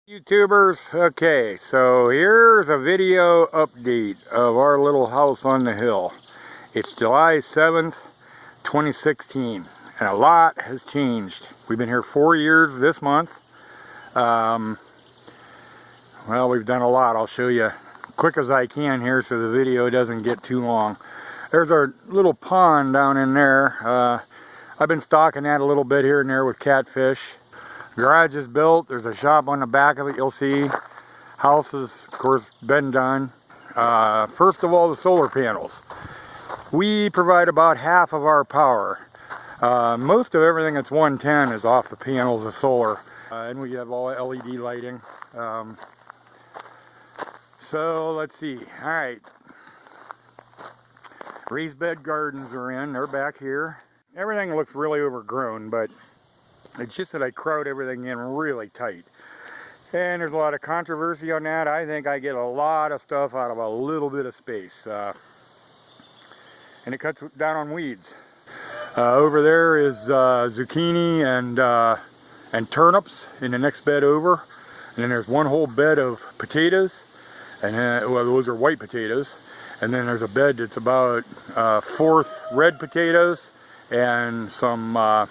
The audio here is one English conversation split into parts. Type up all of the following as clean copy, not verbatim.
YouTubers, okay, so here's a video update of our little house on the hill. It's July 7th, 2016, and a lot has changed. We've been here 4 years this month. Well, we've done a lot. I'll show you quick as I can here so the video doesn't get too long. There's our little pond down in there. I've been stocking that a little bit here and there with catfish. Garage is built. There's a shop on the back of it, you'll see. House has, of course, been done. First of all, the solar panels. We provide about half of our power. Most of everything that's 110 is off the panels of solar. And we have all LED lighting. So, let's see. Alright. Raised bed gardens are in. They're back here. Everything looks really overgrown, but it's just that I crowd everything in really tight. And there's a lot of controversy on that. I think I get a lot of stuff out of a little bit of space. And it cuts down on weeds. Over there is zucchini and turnips in the next bed over. And then there's one whole bed of potatoes. And well, those are white potatoes. And then there's a bed that's about a fourth red potatoes and some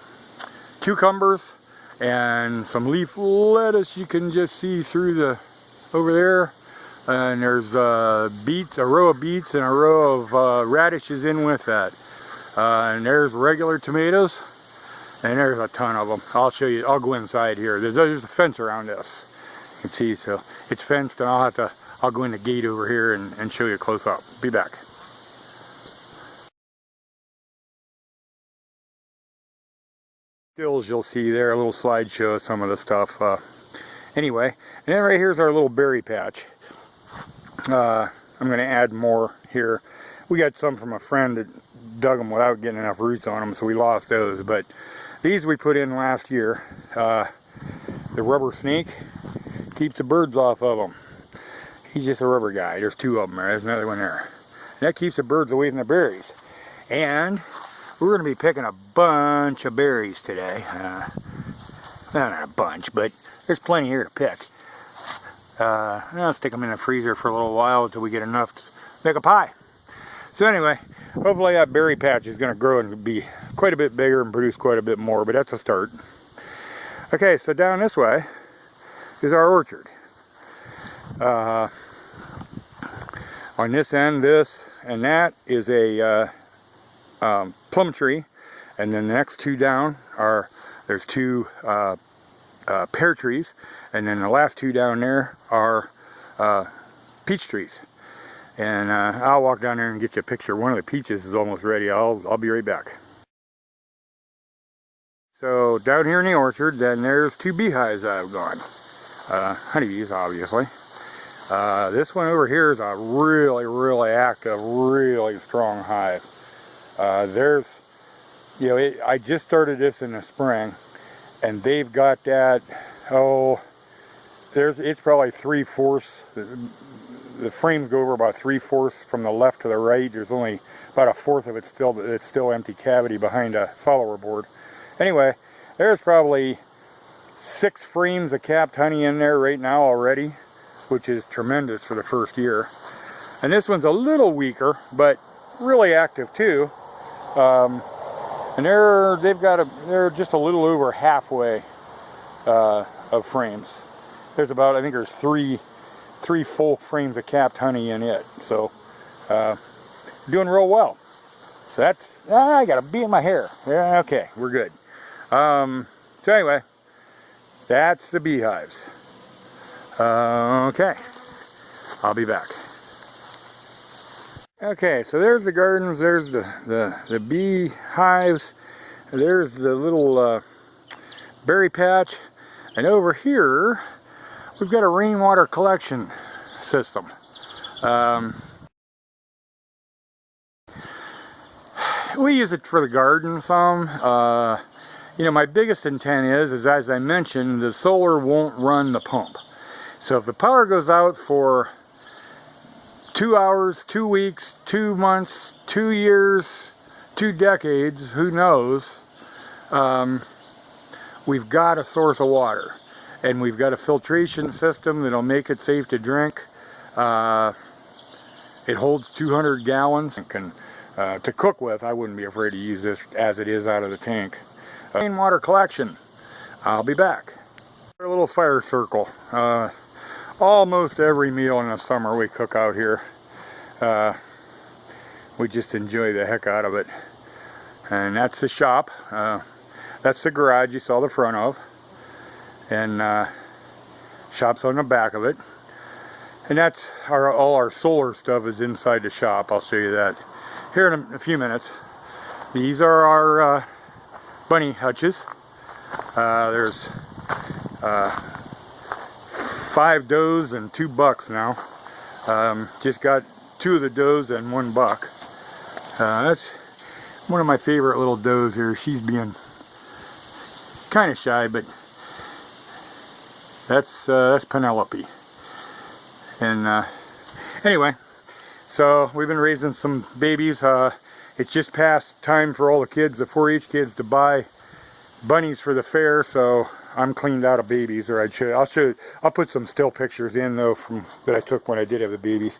cucumbers and some leaf lettuce you can just see through the over there, and there's beets, a row of beets and a row of radishes in with that, and there's regular tomatoes, and there's a ton of them. I'll show you. I'll go inside here. There's a fence around this, you can see, so it's fenced, and I'll go in the gate over here and show you close up. Be back. Stills you'll see there, a little slideshow of some of the stuff. Anyway, and then right here's our little berry patch. I'm going to add more here. We got some from a friend that dug them without getting enough roots on them, so we lost those. But these we put in last year. The rubber snake keeps the birds off of them. He's just a rubber guy. There's two of them there. There's another one there. And that keeps the birds away from the berries. And we're going to be picking a bunch of berries today. Not a bunch, but there's plenty here to pick. I'll stick them in the freezer for a little while until we get enough to make a pie. So anyway, hopefully that berry patch is going to grow and be quite a bit bigger and produce quite a bit more, but that's a start. Okay, so down this way is our orchard. On this end, this and that is a plum tree, and then the next two down there's two pear trees, and then the last two down there are peach trees. And I'll walk down there and get you a picture. One of the peaches is almost ready. I'll be right back. So down here in the orchard, then there's two beehives I've gone. Honeybees, obviously. This one over here is a really active, really strong hive. There's, you know, I just started this in the spring, and they've got that, it's probably 3/4. The frames go over about 3/4 from the left to the right. There's only about a fourth of it it's still empty cavity behind a follower board. Anyway, there's probably 6 frames of capped honey in there right now already, which is tremendous for the first year. And this one's a little weaker, but really active too. And they're just a little over halfway of frames. There's about, I think there's three full frames of capped honey in it. So doing real well. So that's, I got a bee in my hair. Yeah, okay, we're good. So anyway, that's the beehives. Okay, I'll be back. Okay, so there's the gardens, there's the bee hives, there's the little berry patch, and over here we've got a rainwater collection system. We use it for the garden some. You know, my biggest intent is as I mentioned, the solar won't run the pump. So if the power goes out for 2 hours, 2 weeks, 2 months, 2 years, 2 decades, who knows, we've got a source of water. and we've got a filtration system that'll make it safe to drink. It holds 200 gallons. And to cook with, I wouldn't be afraid to use this as it is out of the tank. Rainwater collection. I'll be back. A little fire circle. Almost every meal in the summer we cook out here. We just enjoy the heck out of it. And that's the shop. That's the garage you saw the front of. And shop's on the back of it. And that's all our solar stuff is inside the shop. I'll show you that here in a few minutes. These are our bunny hutches. There's 5 does and 2 bucks now. Just got 2 of the does and 1 buck. That's one of my favorite little does here. She's being kind of shy, but that's Penelope. And anyway, so we've been raising some babies. It's just past time for all the kids, the 4-H kids, to buy bunnies for the fair. So I'm cleaned out of babies, or I'll put some still pictures in though from that I took when I did have the babies.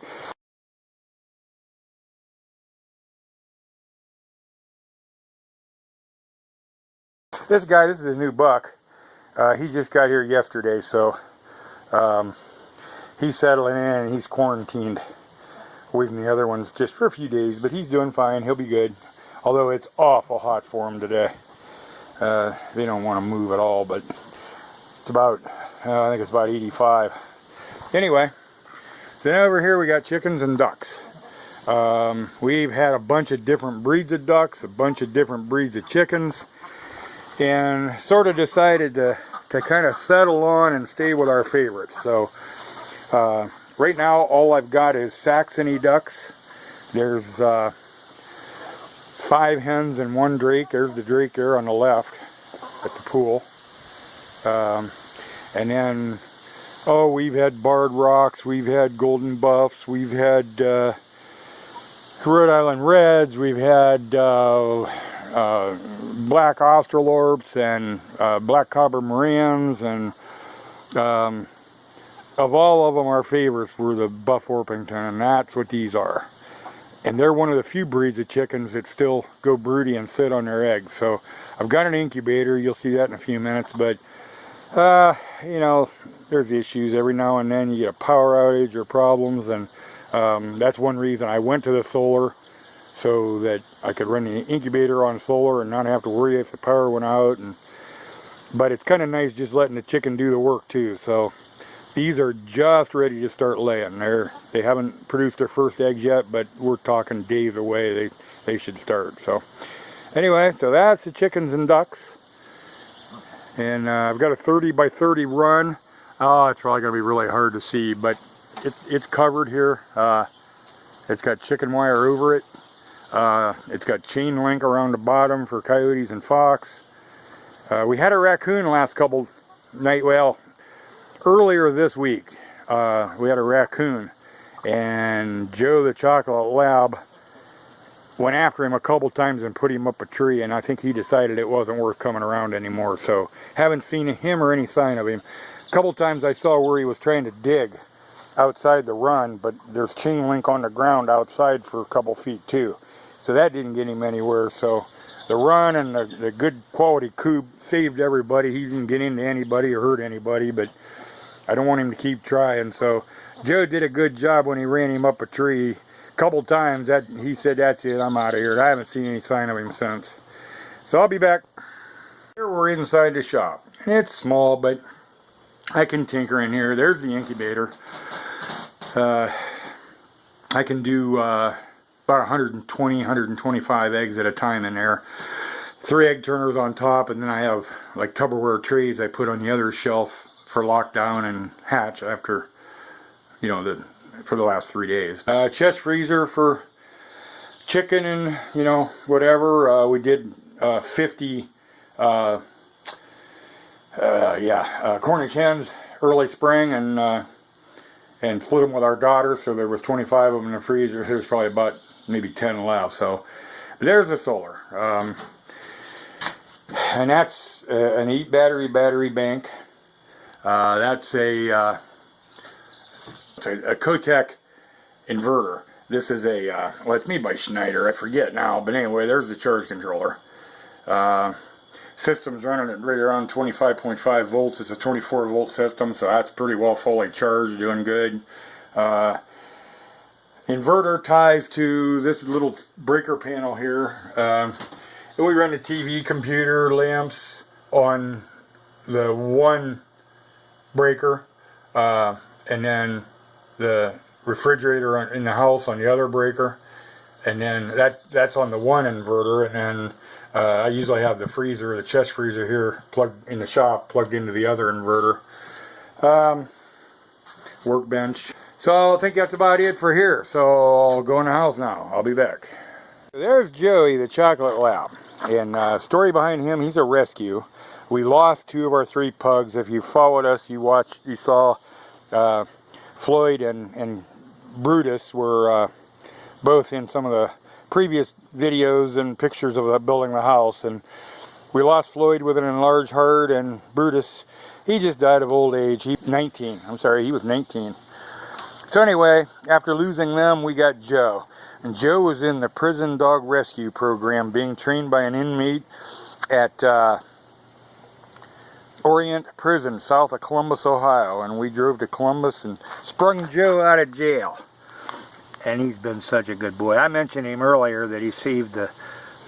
This is a new buck. He just got here yesterday, so he's settling in and he's quarantined, waiting the other ones just for a few days, but he's doing fine. He'll be good, although it's awful hot for him today. They don't want to move at all, but it's about, I think it's about 85. Anyway, so then over here we got chickens and ducks. We've had a bunch of different breeds of ducks, a bunch of different breeds of chickens, and sort of decided to kind of settle on and stay with our favorites. So right now all I've got is Saxony ducks. There's 5 hens and 1 drake. There's the drake there on the left at the pool. And then, we've had barred rocks, we've had golden buffs, we've had Rhode Island reds, we've had black australorps and black cobber morans, and of all of them, our favorites were the buff Orpington, and that's what these are. And they're one of the few breeds of chickens that still go broody and sit on their eggs. So I've got an incubator. You'll see that in a few minutes. But you know, there's issues every now and then. You get a power outage or problems, and that's one reason I went to the solar, so that I could run the incubator on solar and not have to worry if the power went out. But it's kind of nice just letting the chicken do the work too. So these are just ready to start laying. They haven't produced their first eggs yet, but we're talking days away. They should start. So anyway, so that's the chickens and ducks. And I've got a 30 by 30 run. Oh, it's probably going to be really hard to see, but it's covered here. It's got chicken wire over it. It's got chain link around the bottom for coyotes and fox. We had a raccoon last couple nights. Well, earlier this week, we had a raccoon, and Joe the Chocolate Lab went after him a couple times and put him up a tree, and I think he decided it wasn't worth coming around anymore. So haven't seen him or any sign of him. A couple times I saw where he was trying to dig outside the run, but there's chain link on the ground outside for a couple feet too, so that didn't get him anywhere. So the run and the good quality coop saved everybody. He didn't get into anybody or hurt anybody, but I don't want him to keep trying. So Joe did a good job when he ran him up a tree a couple times. He said, that's it, I'm out of here. I haven't seen any sign of him since. So I'll be back. Here we're inside the shop. And it's small, but I can tinker in here. There's the incubator. I can do about 120, 125 eggs at a time in there. 3 egg turners on top, and then I have like Tupperware trays I put on the other shelf for lockdown and hatch after, you know, for the last 3 days. Chest freezer for chicken and, you know, whatever. We did 50 Cornish hens early spring, and split them with our daughter, so there was 25 of them in the freezer. There's probably about maybe 10 left. So there's the solar, and that's an 8 battery bank. That's a Kotek inverter. This is a, well, it's made by Schneider, I forget now, but anyway, there's the charge controller. System's running at right around 25.5 volts. It's a 24 volt system, so that's pretty well fully charged, doing good. Inverter ties to this little breaker panel here. We run the TV, computer, lamps on the one breaker, and then the refrigerator in the house on the other breaker, and then that's on the one inverter, and then I usually have the freezer, the chest freezer here plugged in the shop, plugged into the other inverter. Workbench. So I think that's about it for here. So I'll go in the house now. I'll be back. There's Joey, the chocolate lab. And story behind him, he's a rescue. We lost 2 of our 3 pugs. If you followed us, you saw Floyd and Brutus were both in some of the previous videos and pictures of building the house. And we lost Floyd with an enlarged heart, and Brutus, he just died of old age. He was 19. So anyway, after losing them, we got Joe. And Joe was in the prison dog rescue program, being trained by an inmate at Orient Prison, south of Columbus, Ohio. And we drove to Columbus and sprung Joe out of jail. And he's been such a good boy. I mentioned him earlier that he saved the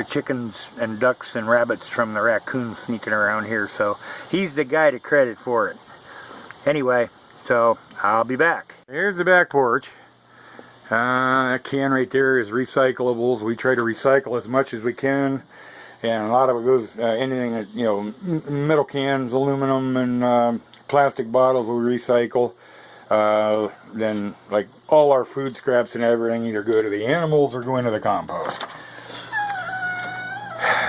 chickens and ducks and rabbits from the raccoons sneaking around here. So he's the guy to credit for it. Anyway, so I'll be back. Here's the back porch. That can right there is recyclables. We try to recycle as much as we can. And a lot of it goes, anything that, you know, metal cans, aluminum, and plastic bottles we recycle. Then, like, all our food scraps and everything either go to the animals or go into the compost.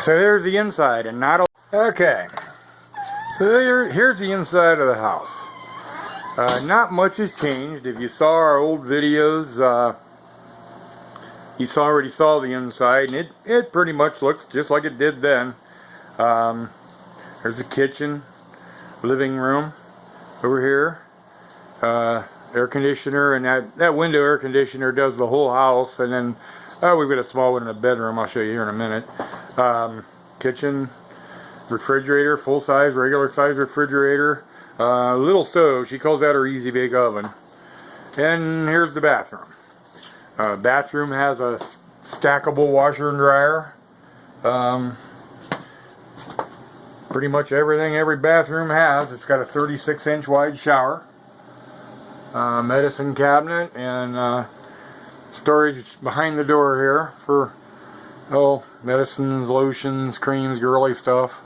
So there's the inside, and not a... Okay. So here's the inside of the house. Not much has changed. If you saw our old videos, you already saw the inside, and it pretty much looks just like it did then. There's the kitchen, living room over here, air conditioner, and that window air conditioner does the whole house. And then we've got a small one in the bedroom. I'll show you here in a minute. Kitchen, refrigerator, full size, regular size refrigerator. Little stove, she calls that her easy bake oven. And here's the bathroom. Bathroom has a stackable washer and dryer. Pretty much everything every bathroom has. It's got a 36-inch wide shower, medicine cabinet, and storage behind the door here for medicines, lotions, creams, girly stuff.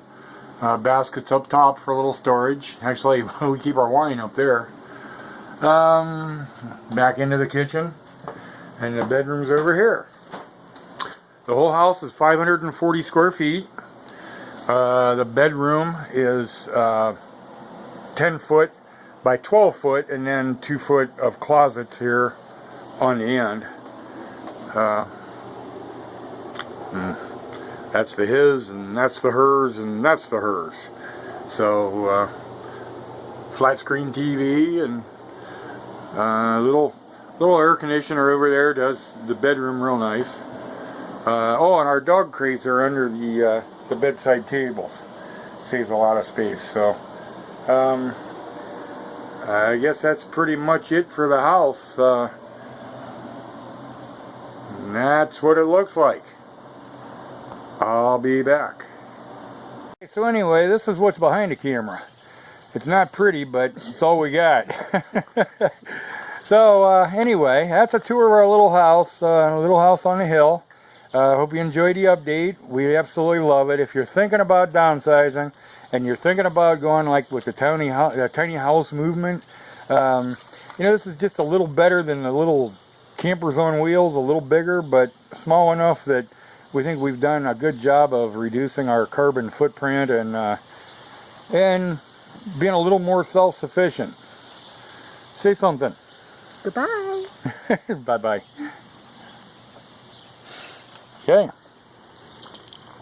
Baskets up top for a little storage. Actually, we keep our wine up there. Back into the kitchen, and the bedroom's over here. The whole house is 540 square feet. The bedroom is 10 foot by 12 foot, and then 2 foot of closets here on the end. That's the his, and that's the hers, and that's the hers. So, flat screen TV, and little air conditioner over there does the bedroom real nice. Oh, and our dog crates are under the bedside tables. Saves a lot of space. So, I guess that's pretty much it for the house. And that's what it looks like. I'll be back. So anyway, this is what's behind the camera. It's not pretty, but it's all we got. So anyway, that's a tour of our little house on the hill. Hope you enjoyed the update. We absolutely love it. If you're thinking about downsizing and you're thinking about going like with the tiny house movement, you know, this is just a little better than the little campers on wheels, a little bigger, but small enough that we think we've done a good job of reducing our carbon footprint and being a little more self-sufficient. Say something. Goodbye. Bye-bye. Okay.